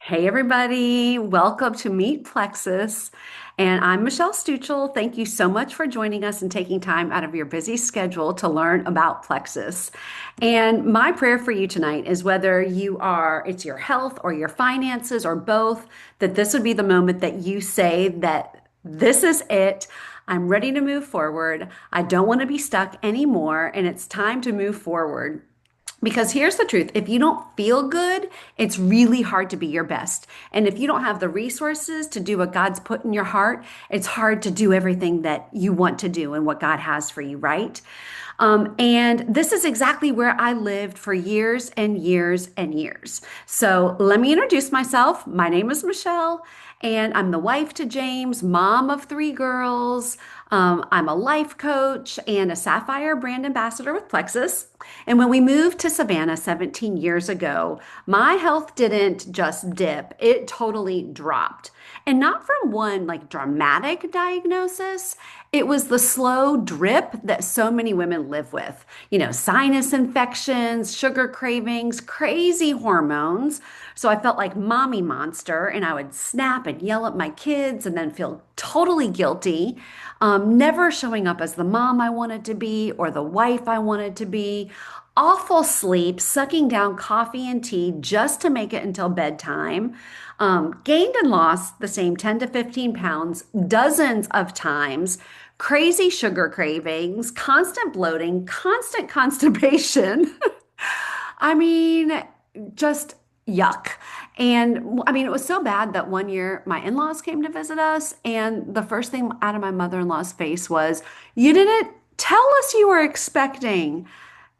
Hey everybody, welcome to Meet Plexus. And I'm Michelle Stuchel. Thank you so much for joining us and taking time out of your busy schedule to learn about Plexus. And my prayer for you tonight is whether it's your health or your finances or both, that this would be the moment that you say that this is it. I'm ready to move forward. I don't want to be stuck anymore, and it's time to move forward. Because here's the truth, if you don't feel good, it's really hard to be your best. And if you don't have the resources to do what God's put in your heart, it's hard to do everything that you want to do and what God has for you, right? And this is exactly where I lived for years and years and years. So let me introduce myself. My name is Michelle, and I'm the wife to James, mom of three girls. I'm a life coach and a Sapphire brand ambassador with Plexus. And when we moved to Savannah 17 years ago, my health didn't just dip, it totally dropped. And not from one like dramatic diagnosis. It was the slow drip that so many women live with. Sinus infections, sugar cravings, crazy hormones. So I felt like mommy monster, and I would snap and yell at my kids and then feel totally guilty, never showing up as the mom I wanted to be or the wife I wanted to be. Awful sleep, sucking down coffee and tea just to make it until bedtime. Gained and lost the same 10 to 15 pounds dozens of times. Crazy sugar cravings, constant bloating, constant constipation. I mean, just yuck. And I mean, it was so bad that one year my in laws came to visit us, and the first thing out of my mother in law's face was, "You didn't tell us you were expecting."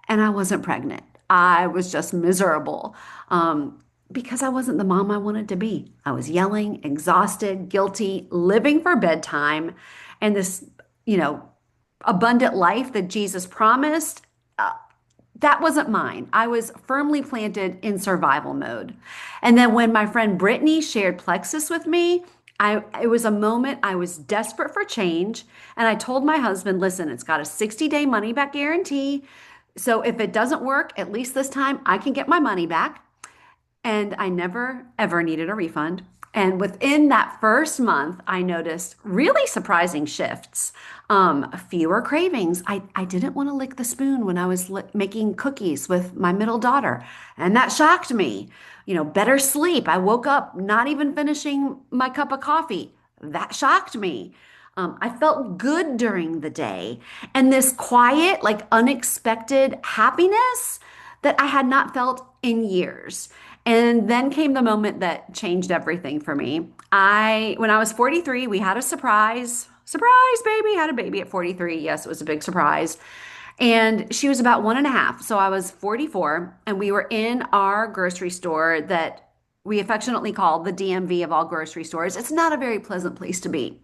And I wasn't pregnant. I was just miserable because I wasn't the mom I wanted to be. I was yelling, exhausted, guilty, living for bedtime, and this, you know, abundant life that Jesus promised. That wasn't mine. I was firmly planted in survival mode. And then when my friend Brittany shared Plexus with me, it was a moment I was desperate for change. And I told my husband, listen, it's got a 60-day money back guarantee. So if it doesn't work, at least this time I can get my money back. And I never, ever needed a refund. And within that first month, I noticed really surprising shifts. Fewer cravings. I didn't want to lick the spoon when I was making cookies with my middle daughter. And that shocked me. Better sleep. I woke up not even finishing my cup of coffee. That shocked me. I felt good during the day. And this quiet, like unexpected happiness that I had not felt in years. And then came the moment that changed everything for me. When I was 43, we had a surprise baby, had a baby at 43. Yes, it was a big surprise. And she was about 1.5. So I was 44, and we were in our grocery store that we affectionately call the DMV of all grocery stores. It's not a very pleasant place to be.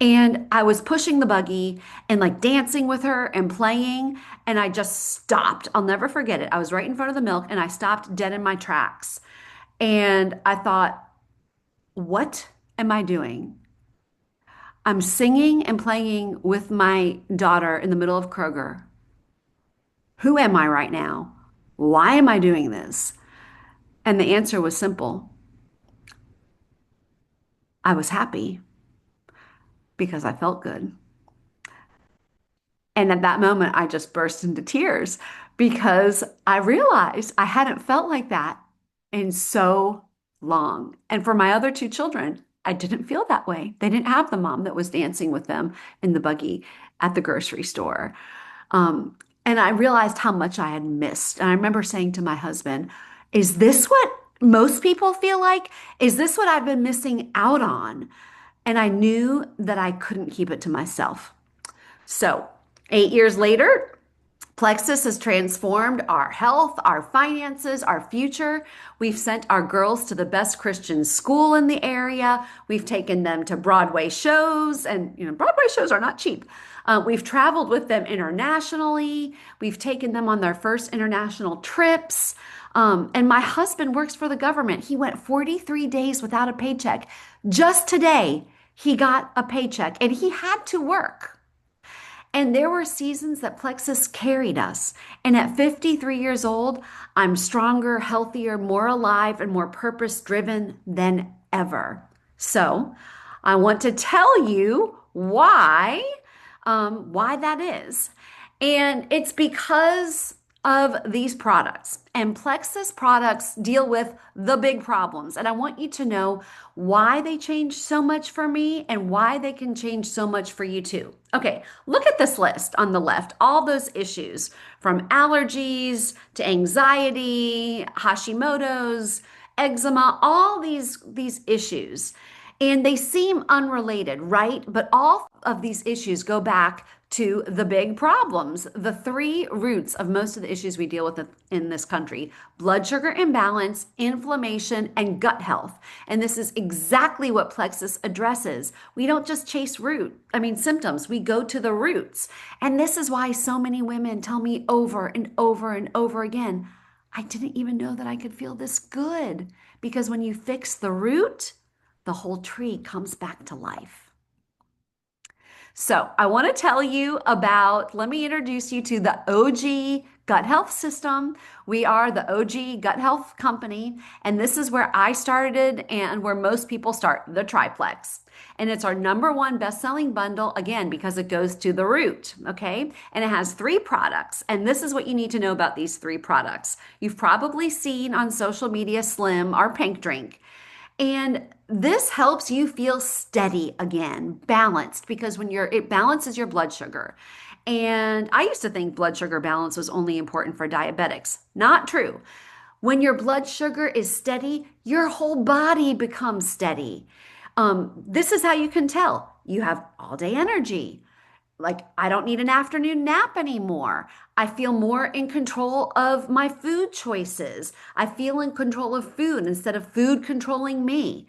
And I was pushing the buggy and like dancing with her and playing, and I just stopped. I'll never forget it. I was right in front of the milk, and I stopped dead in my tracks. And I thought, what am I doing? I'm singing and playing with my daughter in the middle of Kroger. Who am I right now? Why am I doing this? And the answer was simple. I was happy because I felt good. And at that moment, I just burst into tears because I realized I hadn't felt like that in so long. And for my other two children, I didn't feel that way. They didn't have the mom that was dancing with them in the buggy at the grocery store. Um, and I realized how much I had missed. And I remember saying to my husband, is this what most people feel like? Is this what I've been missing out on? And I knew that I couldn't keep it to myself. So, 8 years later, Plexus has transformed our health, our finances, our future. We've sent our girls to the best Christian school in the area. We've taken them to Broadway shows, and Broadway shows are not cheap. We've traveled with them internationally. We've taken them on their first international trips. And my husband works for the government. He went 43 days without a paycheck. Just today, he got a paycheck, and he had to work. And there were seasons that Plexus carried us. And at 53 years old, I'm stronger, healthier, more alive, and more purpose driven than ever. So I want to tell you why that is. And it's because of these products. And Plexus products deal with the big problems. And I want you to know why they changed so much for me and why they can change so much for you too. Okay, look at this list on the left. All those issues from allergies to anxiety, Hashimoto's, eczema, all these issues. And they seem unrelated, right? But all of these issues go back to the big problems, the three roots of most of the issues we deal with in this country: blood sugar imbalance, inflammation, and gut health. And this is exactly what Plexus addresses. We don't just chase symptoms, we go to the roots. And this is why so many women tell me over and over and over again, I didn't even know that I could feel this good. Because when you fix the root, the whole tree comes back to life. So, I want to tell you let me introduce you to the OG Gut Health System. We are the OG Gut Health Company, and this is where I started and where most people start, the triplex. And it's our number one best-selling bundle, again, because it goes to the root, okay? And it has three products, and this is what you need to know about these three products. You've probably seen on social media Slim, our pink drink. And this helps you feel steady again, balanced, because it balances your blood sugar. And I used to think blood sugar balance was only important for diabetics. Not true. When your blood sugar is steady, your whole body becomes steady. This is how you can tell you have all day energy. Like, I don't need an afternoon nap anymore. I feel more in control of my food choices. I feel in control of food instead of food controlling me.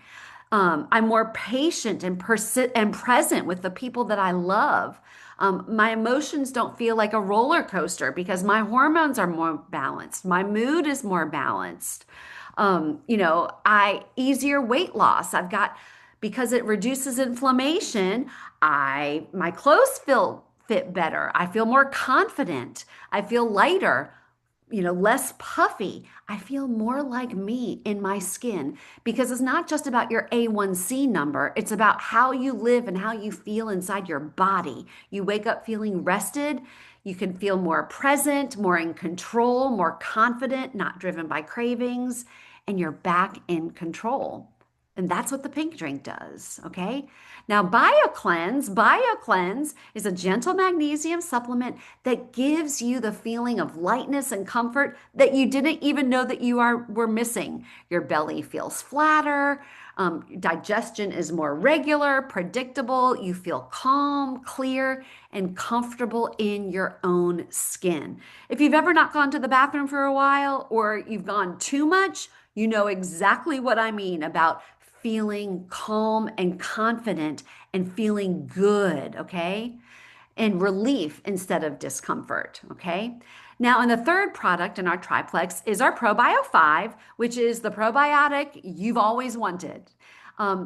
I'm more patient and present with the people that I love. My emotions don't feel like a roller coaster because my hormones are more balanced. My mood is more balanced. I easier weight loss. Because it reduces inflammation, my clothes feel fit better. I feel more confident. I feel lighter, less puffy. I feel more like me in my skin because it's not just about your A1C number. It's about how you live and how you feel inside your body. You wake up feeling rested. You can feel more present, more in control, more confident, not driven by cravings, and you're back in control. And that's what the pink drink does, okay? Now, BioCleanse is a gentle magnesium supplement that gives you the feeling of lightness and comfort that you didn't even know that were missing. Your belly feels flatter, digestion is more regular, predictable, you feel calm, clear, and comfortable in your own skin. If you've ever not gone to the bathroom for a while or you've gone too much, you know exactly what I mean about feeling calm and confident and feeling good, okay? And relief instead of discomfort, okay? Now, and the third product in our triplex is our ProBio 5, which is the probiotic you've always wanted.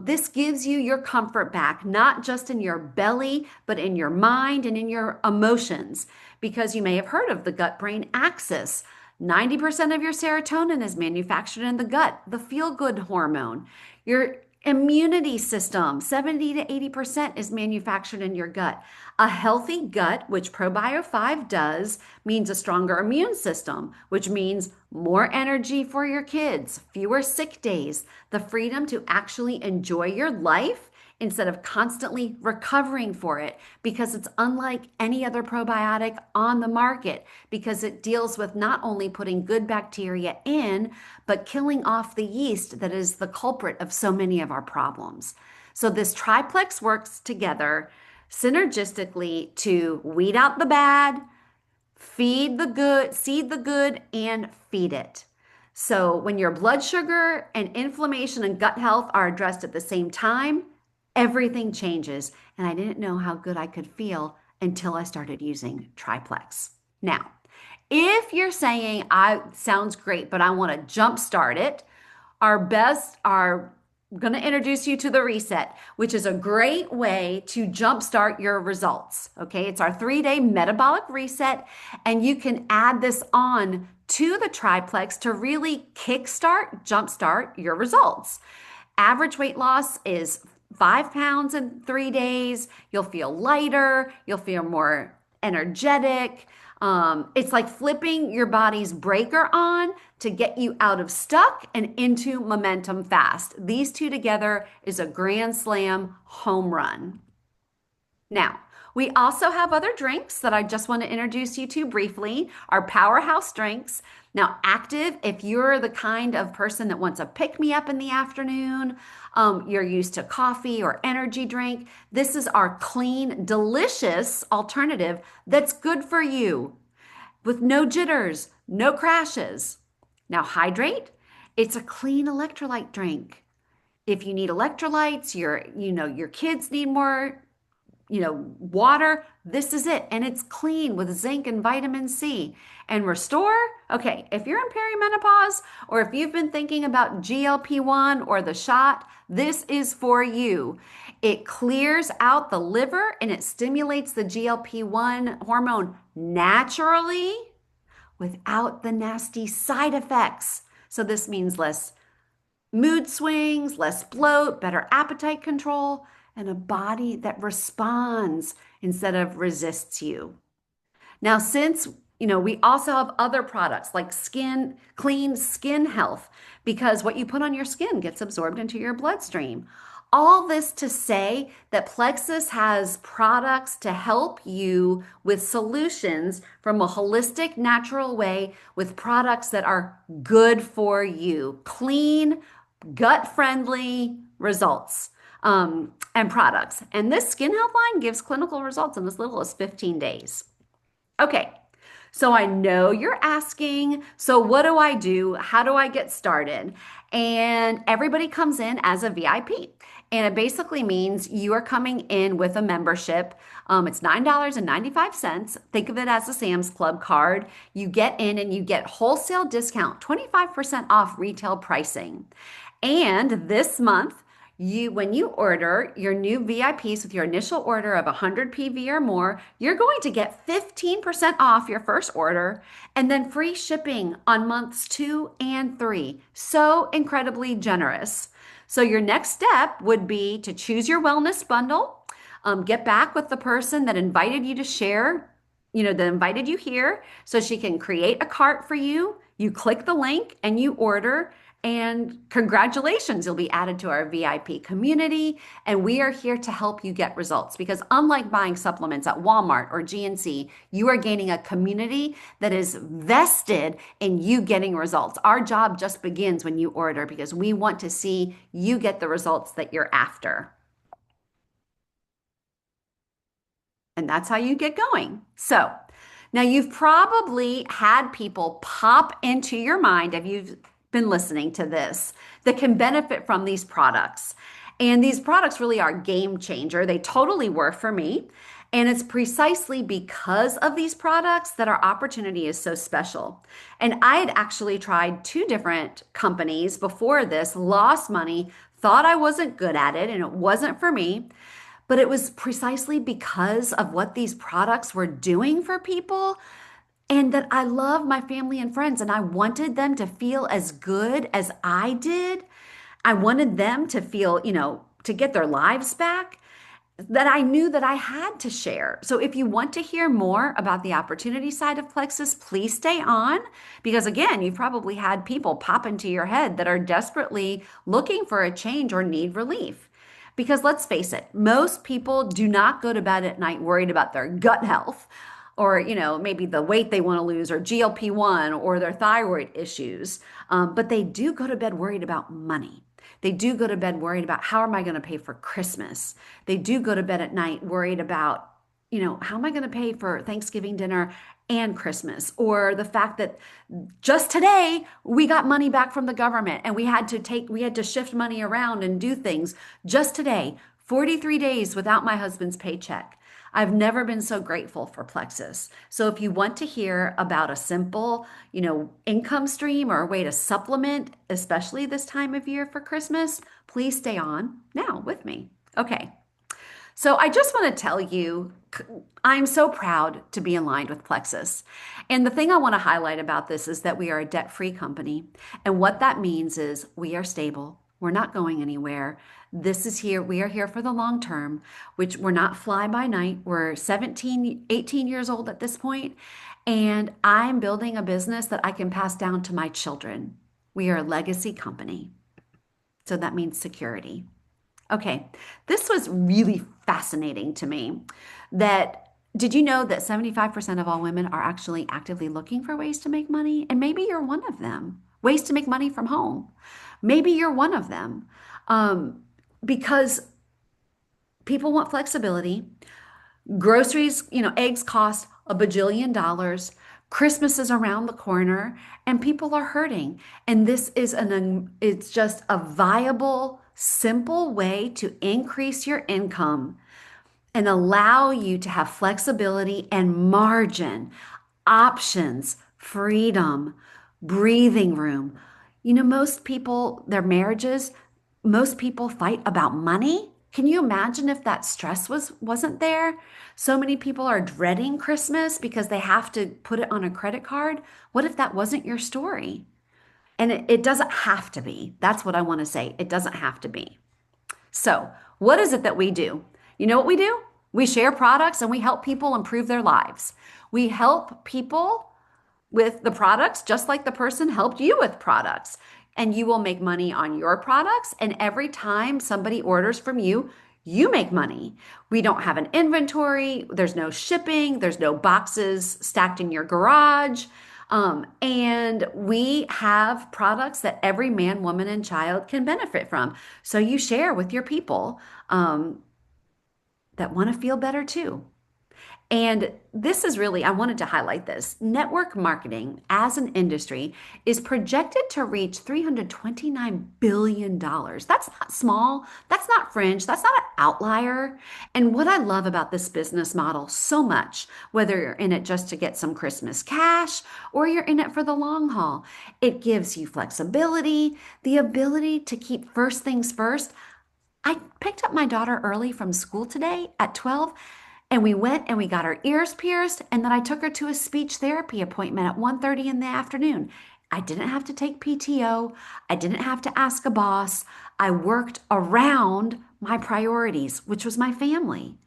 This gives you your comfort back, not just in your belly, but in your mind and in your emotions, because you may have heard of the gut-brain axis. 90% of your serotonin is manufactured in the gut, the feel-good hormone. Your immunity system, 70 to 80% is manufactured in your gut. A healthy gut, which ProBio 5 does, means a stronger immune system, which means more energy for your kids, fewer sick days, the freedom to actually enjoy your life instead of constantly recovering for it, because it's unlike any other probiotic on the market, because it deals with not only putting good bacteria in, but killing off the yeast that is the culprit of so many of our problems. So this triplex works together synergistically to weed out the bad, feed the good, seed the good, and feed it. So when your blood sugar and inflammation and gut health are addressed at the same time, everything changes. And I didn't know how good I could feel until I started using triplex. Now, if you're saying, I sounds great, but I want to jumpstart it, our going to introduce you to the reset, which is a great way to jumpstart your results. Okay, it's our 3 day metabolic reset, and you can add this on to the triplex to really kickstart, jumpstart your results. Average weight loss is 5 pounds in 3 days. You'll feel lighter, you'll feel more energetic. It's like flipping your body's breaker on to get you out of stuck and into momentum fast. These two together is a grand slam home run. Now, we also have other drinks that I just want to introduce you to briefly, our powerhouse drinks. Now, active, if you're the kind of person that wants a pick me up in the afternoon, you're used to coffee or energy drink, this is our clean, delicious alternative that's good for you with no jitters, no crashes. Now, hydrate, it's a clean electrolyte drink. If you need electrolytes, your kids need more water, this is it. And it's clean with zinc and vitamin C. And restore, okay, if you're in perimenopause or if you've been thinking about GLP-1 or the shot, this is for you. It clears out the liver and it stimulates the GLP-1 hormone naturally without the nasty side effects. So this means less mood swings, less bloat, better appetite control, and a body that responds instead of resists you. Now, since we also have other products like clean skin health, because what you put on your skin gets absorbed into your bloodstream. All this to say that Plexus has products to help you with solutions from a holistic, natural way with products that are good for you, clean, gut-friendly results and products. And this skin health line gives clinical results in as little as 15 days. Okay, so I know you're asking, so what do I do? How do I get started? And everybody comes in as a VIP. And it basically means you are coming in with a membership. It's $9.95. Think of it as a Sam's Club card. You get in and you get wholesale discount, 25% off retail pricing. And this month, when you order your new VIPs with your initial order of 100 PV or more, you're going to get 15% off your first order and then free shipping on months 2 and 3. So incredibly generous. So your next step would be to choose your wellness bundle, get back with the person that invited you to share, that invited you here so she can create a cart for you. You click the link and you order. And congratulations, you'll be added to our VIP community. And we are here to help you get results because unlike buying supplements at Walmart or GNC, you are gaining a community that is vested in you getting results. Our job just begins when you order because we want to see you get the results that you're after. And that's how you get going. So now you've probably had people pop into your mind if you've been listening to this that can benefit from these products. And these products really are game changer. They totally work for me. And it's precisely because of these products that our opportunity is so special. And I had actually tried 2 different companies before this, lost money, thought I wasn't good at it, and it wasn't for me. But it was precisely because of what these products were doing for people and that I love my family and friends and I wanted them to feel as good as I did. I wanted them to feel, to get their lives back that I knew that I had to share. So if you want to hear more about the opportunity side of Plexus, please stay on because again, you've probably had people pop into your head that are desperately looking for a change or need relief. Because let's face it, most people do not go to bed at night worried about their gut health or, maybe the weight they want to lose or GLP-1 or their thyroid issues. But they do go to bed worried about money. They do go to bed worried about how am I going to pay for Christmas? They do go to bed at night worried about, how am I going to pay for Thanksgiving dinner and Christmas? Or the fact that just today we got money back from the government and we had to shift money around and do things just today, 43 days without my husband's paycheck. I've never been so grateful for Plexus. So if you want to hear about a simple, income stream or a way to supplement, especially this time of year for Christmas, please stay on now with me. Okay. So I just want to tell you, I'm so proud to be aligned with Plexus. And the thing I want to highlight about this is that we are a debt-free company. And what that means is we are stable. We're not going anywhere. This is here. We are here for the long term, which we're not fly by night. We're 17, 18 years old at this point, and I'm building a business that I can pass down to my children. We are a legacy company. So that means security. Okay, this was really fascinating to me. That did you know that 75% of all women are actually actively looking for ways to make money? And maybe you're one of them. Ways to make money from home. Maybe you're one of them. Um, because people want flexibility. Groceries, eggs cost a bajillion dollars. Christmas is around the corner and people are hurting. And this is it's just a viable, simple way to increase your income and allow you to have flexibility and margin, options, freedom, breathing room. Most people, their marriages, most people fight about money. Can you imagine if that stress wasn't there? So many people are dreading Christmas because they have to put it on a credit card. What if that wasn't your story? And it doesn't have to be. That's what I want to say. It doesn't have to be. So, what is it that we do? You know what we do? We share products and we help people improve their lives. We help people with the products just like the person helped you with products. And you will make money on your products. And every time somebody orders from you, you make money. We don't have an inventory, there's no shipping, there's no boxes stacked in your garage. And we have products that every man, woman, and child can benefit from. So you share with your people that want to feel better too. And this is really, I wanted to highlight this. Network marketing as an industry is projected to reach $329 billion. That's not small. That's not fringe. That's not an outlier. And what I love about this business model so much, whether you're in it just to get some Christmas cash or you're in it for the long haul, it gives you flexibility, the ability to keep first things first. I picked up my daughter early from school today at 12, and we went and we got her ears pierced, and then I took her to a speech therapy appointment at 1:30 in the afternoon. I didn't have to take PTO. I didn't have to ask a boss. I worked around my priorities, which was my family.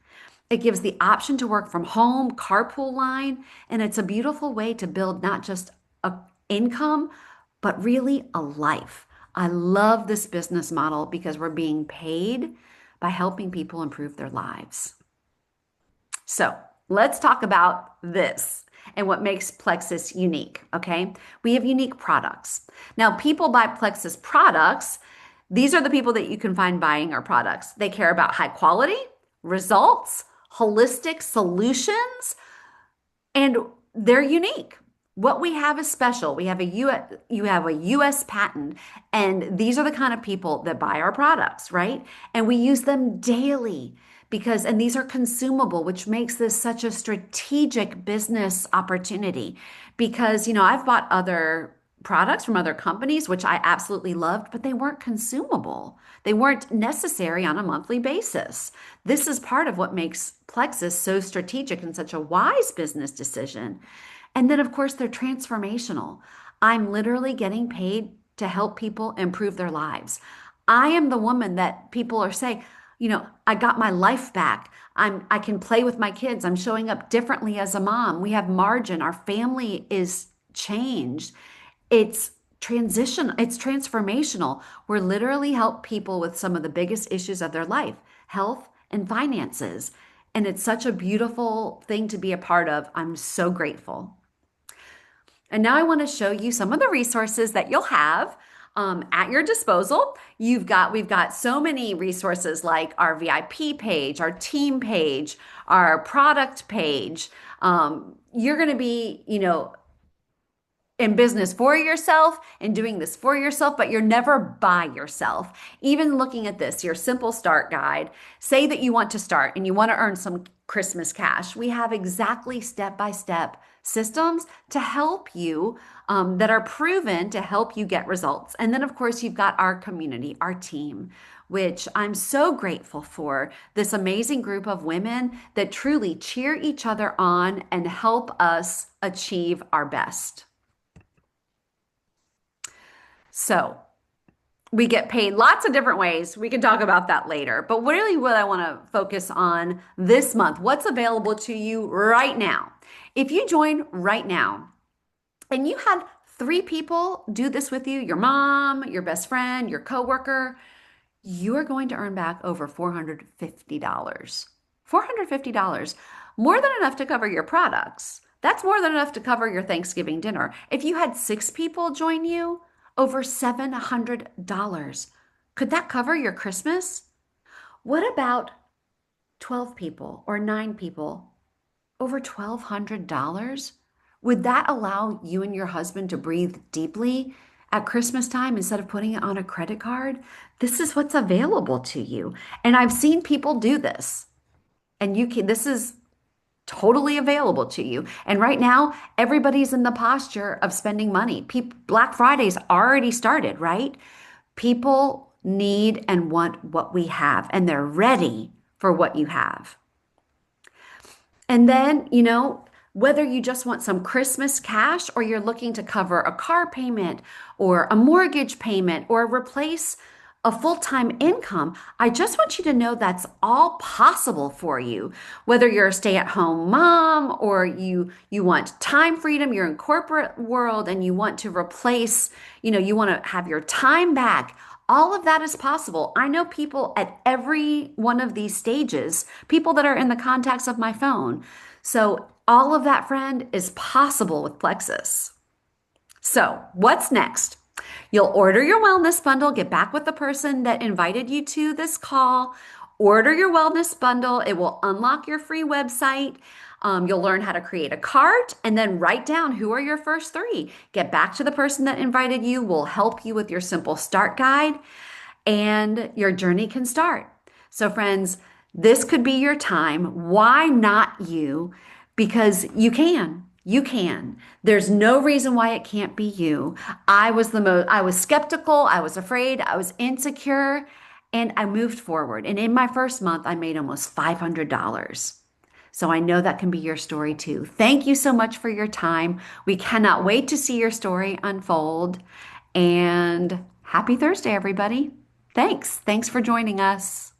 It gives the option to work from home, carpool line, and it's a beautiful way to build not just a income, but really a life. I love this business model because we're being paid by helping people improve their lives. So let's talk about this and what makes Plexus unique, okay? We have unique products. Now, people buy Plexus products. These are the people that you can find buying our products. They care about high quality, results, holistic solutions, and they're unique. What we have is special. We have you have a US patent, and these are the kind of people that buy our products, right? And we use them daily and these are consumable, which makes this such a strategic business opportunity. Because, I've bought other products from other companies, which I absolutely loved, but they weren't consumable. They weren't necessary on a monthly basis. This is part of what makes Plexus so strategic and such a wise business decision. And then, of course, they're transformational. I'm literally getting paid to help people improve their lives. I am the woman that people are saying, I got my life back. I can play with my kids. I'm showing up differently as a mom. We have margin. Our family is changed. It's it's transformational. We're literally help people with some of the biggest issues of their life, health and finances. And it's such a beautiful thing to be a part of. I'm so grateful. And now I want to show you some of the resources that you'll have at your disposal. We've got so many resources like our VIP page, our team page, our product page. You're going to be, in business for yourself and doing this for yourself, but you're never by yourself. Even looking at this, your simple start guide, say that you want to start and you want to earn some Christmas cash. We have exactly step by step systems to help you that are proven to help you get results. And then, of course, you've got our community, our team, which I'm so grateful for, this amazing group of women that truly cheer each other on and help us achieve our best. So we get paid lots of different ways. We can talk about that later. But really, what I want to focus on this month, what's available to you right now. If you join right now and you had three people do this with you, your mom, your best friend, your coworker, you are going to earn back over $450. $450, more than enough to cover your products. That's more than enough to cover your Thanksgiving dinner. If you had six people join you, over $700. Could that cover your Christmas? What about 12 people or nine people? Over $1,200? Would that allow you and your husband to breathe deeply at Christmas time instead of putting it on a credit card? This is what's available to you. And I've seen people do this. And this is totally available to you. And right now, everybody's in the posture of spending money. Black Friday's already started, right? People need and want what we have, and they're ready for what you have. And then, whether you just want some Christmas cash or you're looking to cover a car payment or a mortgage payment or replace a full-time income, I just want you to know that's all possible for you. Whether you're a stay-at-home mom or you want time freedom, you're in corporate world and you want to replace, you want to have your time back. All of that is possible. I know people at every one of these stages, people that are in the contacts of my phone. So all of that, friend, is possible with Plexus. So what's next? You'll order your wellness bundle, get back with the person that invited you to this call, order your wellness bundle. It will unlock your free website. You'll learn how to create a cart and then write down who are your first three. Get back to the person that invited you. We'll help you with your simple start guide and your journey can start. So, friends, this could be your time. Why not you? Because you can. You can. There's no reason why it can't be you. I was skeptical, I was afraid, I was insecure, and I moved forward. And in my first month, I made almost $500. So I know that can be your story too. Thank you so much for your time. We cannot wait to see your story unfold. And happy Thursday, everybody. Thanks. Thanks for joining us.